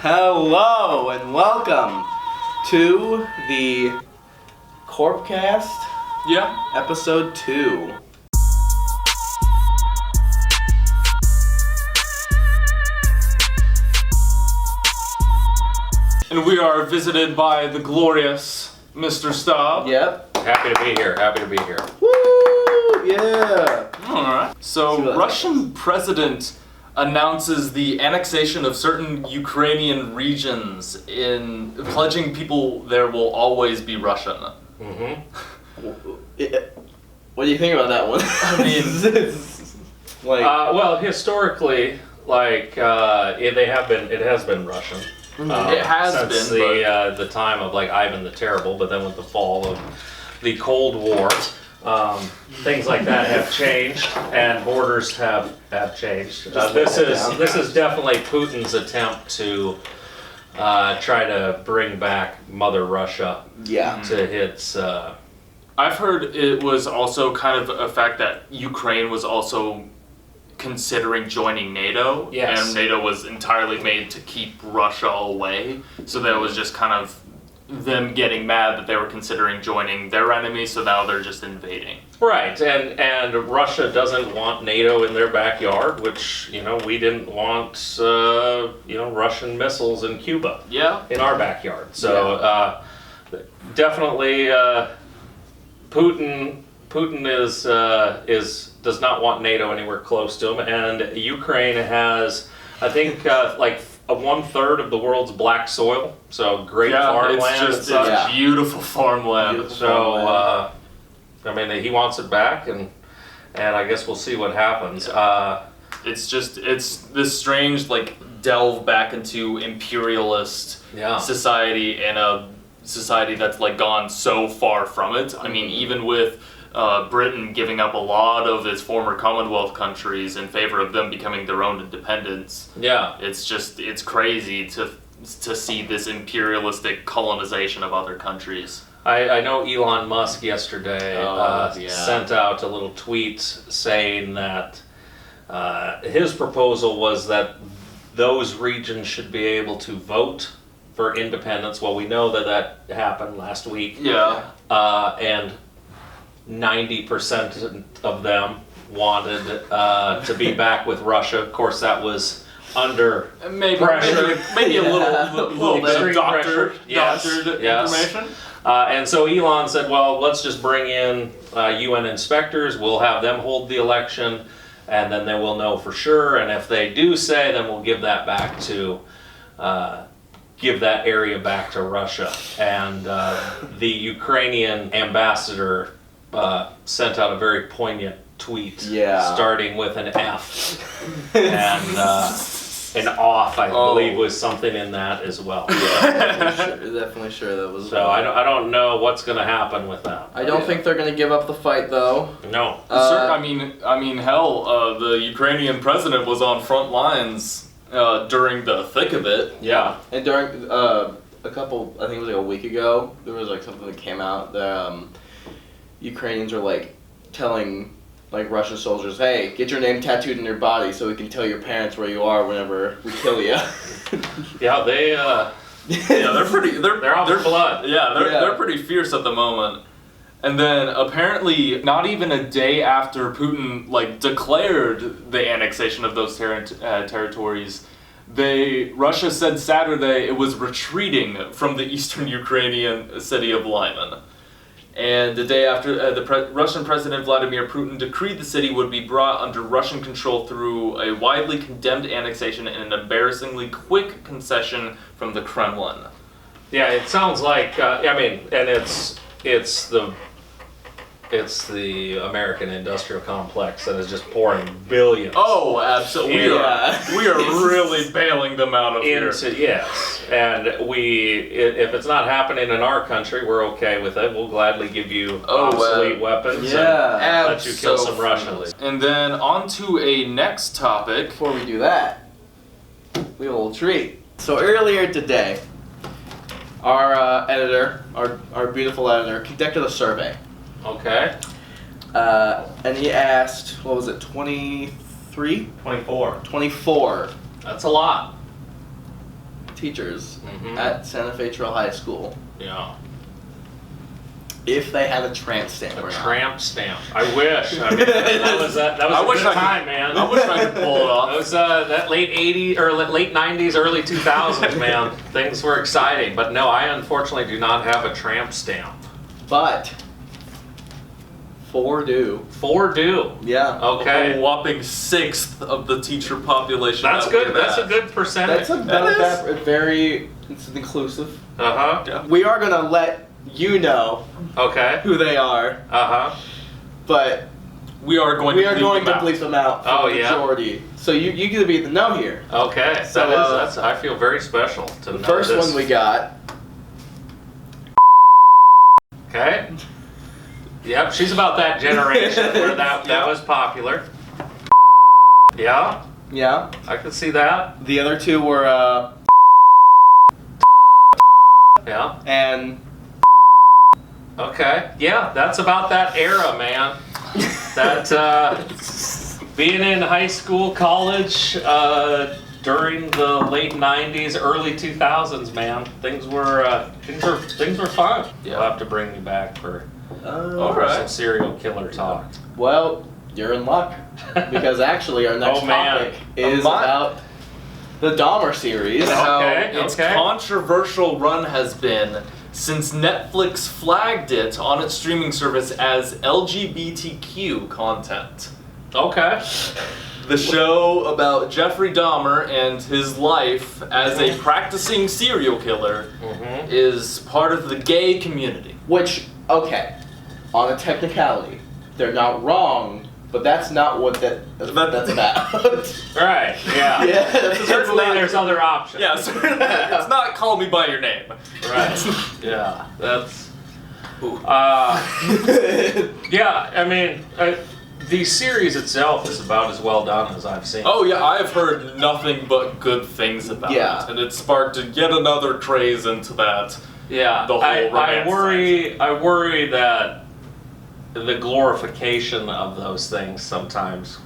Hello and welcome to the CorpCast, episode 2. And we are visited by the glorious Mr. Staab. Yep. Happy to be here. Woo! Yeah. Alright. So, Russian president announces the annexation of certain Ukrainian regions in pledging people there will always be Russian. Mm-hmm. What do you think about that one? I mean, well, historically, it has been Russian. It has since been the time of Ivan the Terrible, but then with the fall of the Cold War, things like that have changed, and borders have changed. This is definitely Putin's attempt to try to bring back Mother Russia to its. I've heard it was also kind of a fact that Ukraine was also considering joining NATO, yes. And NATO was entirely made to keep Russia away, so that was just kind of them getting mad that they were considering joining their enemy, so now they're just invading. Right, and Russia doesn't want NATO in their backyard, which, we didn't want, Russian missiles in Cuba in our backyard. So, definitely, Putin does not want NATO anywhere close to him, and Ukraine has, I think, a 1/3 of the world's black soil, so great farmland. It's beautiful farmland. He wants it back, and I guess we'll see what happens. It's this strange delve back into imperialist society, and a society that's gone so far from it. I mean, even with Britain giving up a lot of its former Commonwealth countries in favor of them becoming their own independence. Yeah. It's crazy to see this imperialistic colonization of other countries. I know Elon Musk yesterday sent out a little tweet saying that his proposal was that those regions should be able to vote for independence. Well, we know that happened last week. Yeah. And 90% of them wanted to be back with Russia. Of course, that was under pressure. Maybe a little bit of doctored information. And so Elon said, well, let's just bring in UN inspectors. We'll have them hold the election, and then they will know for sure. And if they do say, then we'll give that back to give that area back to Russia. And the Ukrainian ambassador sent out a very poignant tweet, starting with an F, and an off, I believe, was something in that as well. Yeah, definitely sure that was. So I don't know what's going to happen with that. I don't think they're going to give up the fight, though. No. I mean, hell, the Ukrainian president was on front lines during the thick of it. Yeah. And during I think it was a week ago, there was something that came out that Ukrainians are telling Russian soldiers, hey, get your name tattooed in your body so we can tell your parents where you are whenever we kill you. Yeah, they're pretty. They're out for blood. Yeah, they're pretty fierce at the moment. And then apparently, not even a day after Putin declared the annexation of those territories, Russia said Saturday it was retreating from the eastern Ukrainian city of Lyman. And the day after, Russian President Vladimir Putin decreed the city would be brought under Russian control through a widely condemned annexation and an embarrassingly quick concession from the Kremlin. Yeah, it sounds like, and it's the American industrial complex that is just pouring billions. Oh, absolutely. We are really bailing them out of here. Yes, and if it's not happening in our country, we're okay with it. We'll gladly give you obsolete weapons and let you kill some Russians. And then on to a next topic. Before we do that, we have a little treat. So earlier today, our editor, our beautiful editor, conducted a survey. Okay. And he asked, what was it, 23? 24. 24. That's a lot. teachers Mhm. at Santa Fe Trail High School Yeah. if they had a tramp stamp A or not. tramp stamp. I wish. I mean, that was a good time, man. I wish I could pull it off. That was that late 80s or late 90s, early 2000s, man. Things were exciting, but no, I unfortunately do not have a tramp stamp. But 4 do. 4 do. Yeah. Okay. A whopping 1/6 of the teacher population. That's that good. we That's a have. good percentage. That's very it's inclusive. Uh-huh. Yeah. We are gonna let you know Okay. who they are, Uh-huh. but We are going we to are going to bleep bleep them out for Oh, the yeah? majority. So you get to be the no here. Okay. So, that's I feel very special to The know first this. one we got. Okay. Yep, she's about that generation where that Yeah. was popular. Yeah, Yeah. I can see that. The other 2 were Yeah. and Okay. Yeah, that's about that era, man. That being in high school, college, during the late '90s, early 2000s, man, things were fun. Yeah. You'll have to bring me back for All some right. serial killer talk. well, you're in luck because actually our next Oh, man. topic is about the Dahmer series. How Okay, its okay. controversial run has been since Netflix flagged it on its streaming service as LGBTQ content. Okay. The show about Jeffrey Dahmer and his life as a practicing serial killer Mm-hmm. is part of the gay community. Which, okay, on a technicality, they're not wrong, but that's not what that's about. Right. Yeah. Yeah, that's Certainly, not- there's other options. Yeah, so it's not call me by your name. Right. Yeah. That's. Ooh. Yeah. I mean, the series itself is about as well done as I've seen. Oh yeah, I've heard nothing but good things about Yeah. it, and it sparked yet another craze into that. Yeah. The whole I romance worry that the glorification of those things sometimes.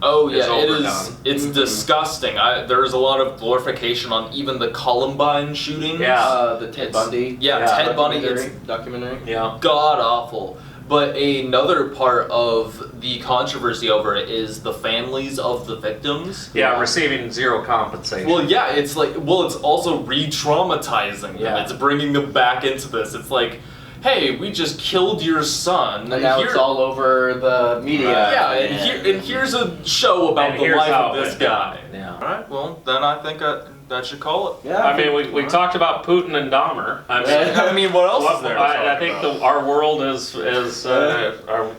Oh It's yeah, it is. overdone. It's disgusting. There's a lot of glorification on even the Columbine shootings. Yeah. The Ted It's- Bundy. Yeah, Ted Bundy. It's documentary. Yeah. god awful. But another part of the controversy over it is the families of the victims. Yeah. Receiving zero compensation. Well, yeah, it's it's also re-traumatizing them. Yeah. It's bringing them back into this. It's like, hey, we just killed your son. And now here- it's all over the media. Yeah, and here's a show about And the here's life how of it this went down. guy. Yeah. All right, well, then I think that should call it. Yeah. I mean, we talked about Putin and Dahmer. I mean, I mean, what else is there? to I talk think about? our world is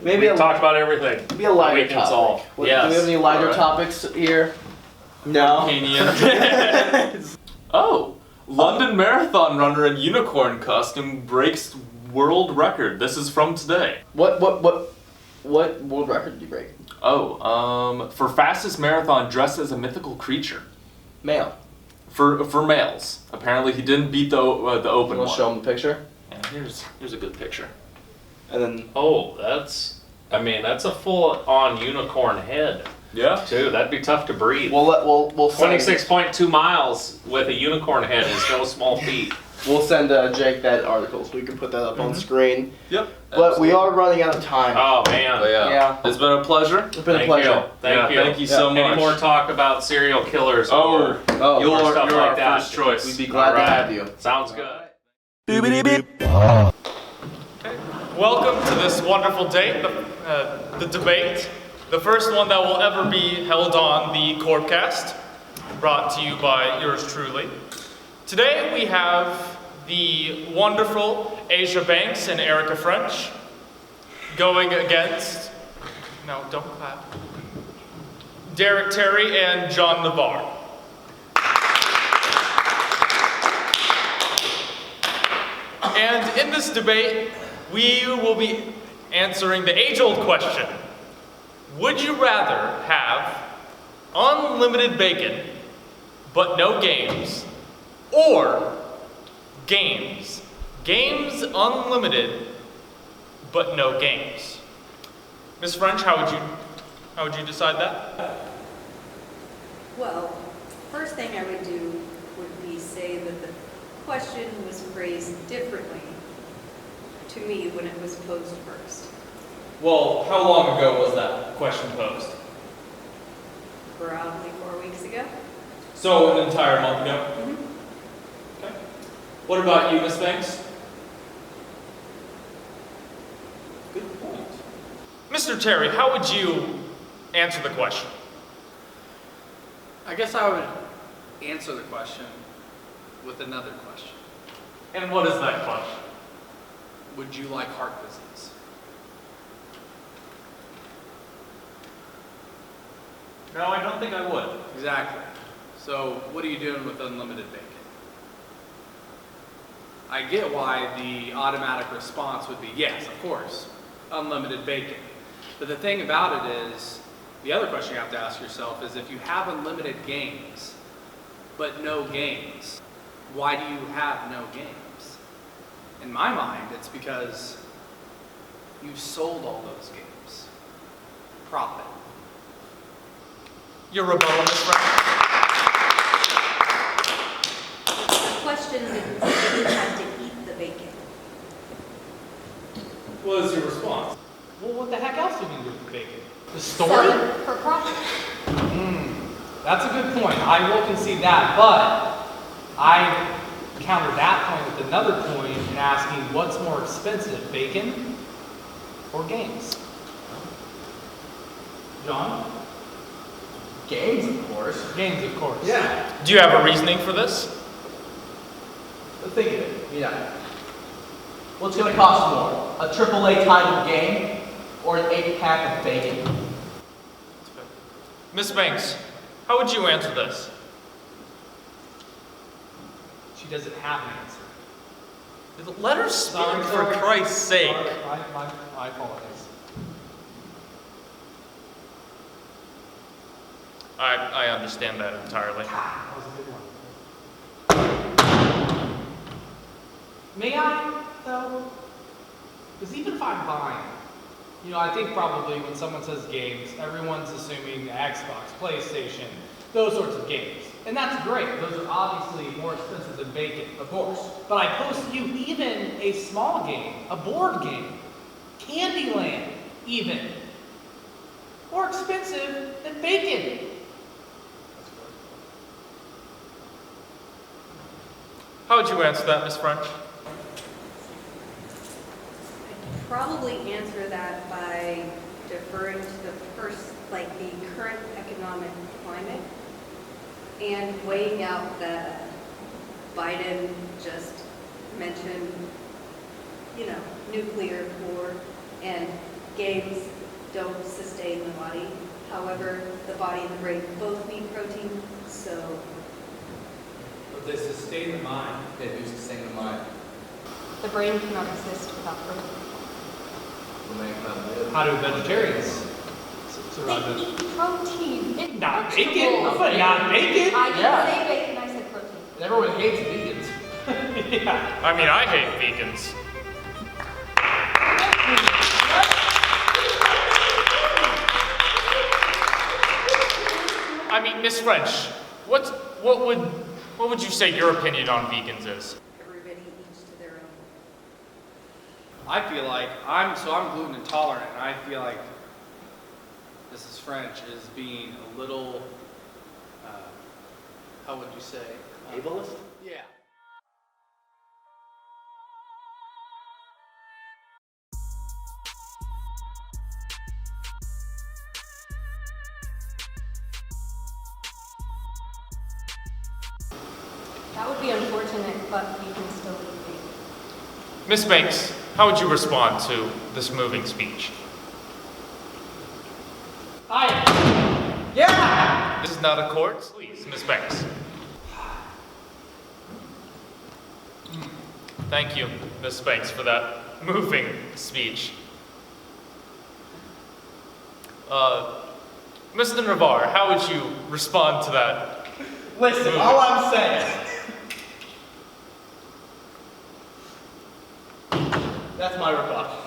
Maybe we a- talked about everything. Be a lighter we can topic. solve. Do we Yes. have any lighter Alright. topics here? No. Arcanian. Oh, London Marathon runner in unicorn costume breaks world record. This is from today. What world record did you break? Oh, for fastest marathon dressed as a mythical creature. Male. For males. Apparently he didn't beat the open We'll one. show him the picture. And here's a good picture. And then Oh, that's a full-on unicorn head Yeah. too. That'd be tough to breathe. we'll send 26.2 miles with a unicorn head is no small feat. we'll send Jake that article so we can put that up on screen. Yep. But we are running out of time. Oh man. Oh, yeah. Yeah. It's been a pleasure. It's been a Thank pleasure. you. Thank Yeah, you. thank you so Yeah. much. Any more talk about serial killers? or Oh, You're, or stuff you're like our that. first choice. we'd be glad to Alright. have you. Sounds good. Welcome to this wonderful date, the debate, the first one that will ever be held on the CorpCast, brought to you by yours truly. Today we have the wonderful Ajah Banks and Erica French going against, no, don't clap, Derek Terry and John Nievar. And in this debate, we will be answering the age-old question. Would you rather have unlimited bacon, but no games, or games? Games unlimited, but no games. Ms. French, how would you decide that? Well, first thing I would do would be say question was phrased differently to me when it was posed first. Well, how long ago was that question posed? Probably 4 weeks ago. So an entire month ago? Mm-hmm. Okay. What about you, Miss Banks? Good point. Mr. Terry, how would you answer the question? I guess I would answer the question with another question. And what is that question? Would you like heart visits? No, I don't think I would. Exactly. So what are you doing with unlimited bacon? I get why the automatic response would be yes, of course, unlimited bacon. But the thing about it is, the other question you have to ask yourself is if you have unlimited games, but no games, why do you have no games? In my mind, it's because you sold all those games. Profit. Your rebuttal, Miss Frank? The question didn't say you had to eat the bacon. What is your response? Well, what the heck else do you do with bacon? The Sell story? it for profit. That's a good point. I will concede that, but I counter that point with another point and asking what's more expensive, bacon or games? John? Games, of course. Games, of course. Yeah. Do you have a reasoning for this? But think of it, yeah. What's going to cost more? A AAA title game or an 8-pack of bacon? Miss Banks, how would you answer this? She doesn't have an answer. Let her speak, for Christ's sake. Sorry, I apologize. I understand that entirely. That was a good one. May I, though? Because even if I'm buying, I think probably when someone says games, everyone's assuming the Xbox, PlayStation, those sorts of games. And that's great. Those are obviously more expensive than bacon, of course. But I pose to you even a small game, a board game, Candyland, even, more expensive than bacon. How would you answer that, Miss French? I'd probably answer that by deferring to the current economic climate and weighing out that Biden just mentioned, nuclear war and games don't sustain the body. However, the body and the brain both need protein, so. But they sustain the mind. They do sustain the mind. The brain cannot exist without protein. How do vegetarians survive They this? eat protein. Not bacon, but not bacon. I didn't Yeah. say bacon, I said protein. And everyone hates vegans. Yeah. I mean, I hate vegans. I mean, Miss French, what would you say your opinion on vegans is? Everybody eats to their own. I feel like I'm gluten intolerant, and I feel like Mrs. French is being a little, how would you say? Ableist? Yeah. That would be unfortunate, but you can still eat bacon. Miss Banks, how would you respond to this moving speech? Yeah! This is not a court. Please, Miss Banks. Thank you, Miss Banks, for that moving speech. Mr. Nievar, how would you respond to that? Listen, all I'm saying. That's my rebuttal.